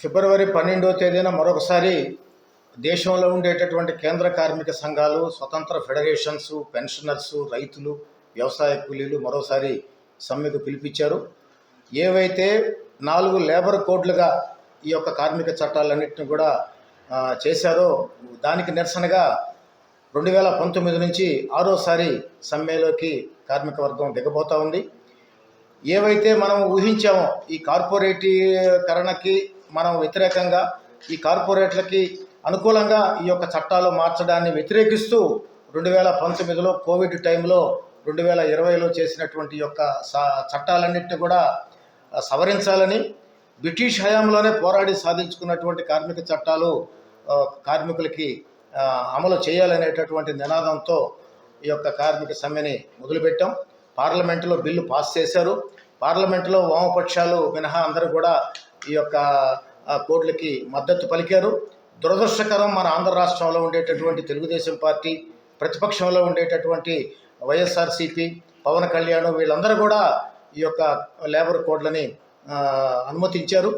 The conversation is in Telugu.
ఫిబ్రవరి 12వ తేదీన మరొకసారి దేశంలో ఉండేటటువంటి కేంద్ర కార్మిక సంఘాలు, స్వతంత్ర ఫెడరేషన్స్, పెన్షనర్స్, రైతులు, వ్యవసాయ కూలీలు మరోసారి సమ్మెకు పిలిపించారు. ఏవైతే 4 లేబర్ కోడ్లుగా ఈ యొక్క కార్మిక చట్టాలన్నింటినీ కూడా చేశారో దానికి నిరసనగా 2019 నుంచి 6వసారి సమ్మెలోకి కార్మిక వర్గం దిగబోతూ ఉంది. ఏవైతే మనం ఊహించామో ఈ కార్పొరేటీకరణకి మనం వ్యతిరేకంగా, ఈ కార్పొరేట్లకి అనుకూలంగా ఈ యొక్క చట్టాలు మార్చడాన్ని వ్యతిరేకిస్తూ 2019లో కోవిడ్ టైంలో 2020లో చేసినటువంటి యొక్క చట్టాలన్నింటినీ కూడా సవరించాలని, బ్రిటిష్ హయాంలోనే పోరాడి సాధించుకున్నటువంటి కార్మిక చట్టాలు కార్మికులకి అమలు చేయాలనేటటువంటి నినాదంతో ఈ యొక్క కార్మిక సమ్మెని మొదలుపెట్టాం. పార్లమెంటులో బిల్లు పాస్ చేశారు. పార్లమెంటులో వామపక్షాలు మినహా అందరూ కూడా ఈ యొక్క కోడ్లకి మద్దతు పలికారు. దురదృష్టకరం, మన ఆంధ్ర రాష్ట్రంలో ఉండేటటువంటి తెలుగుదేశం పార్టీ, ప్రతిపక్షంలో ఉండేటటువంటి వైఎస్ఆర్సీపీ, పవన్ కళ్యాణ్ వీళ్ళందరూ కూడా ఈ యొక్క లేబర్ కోడ్లని అనుమతించారు.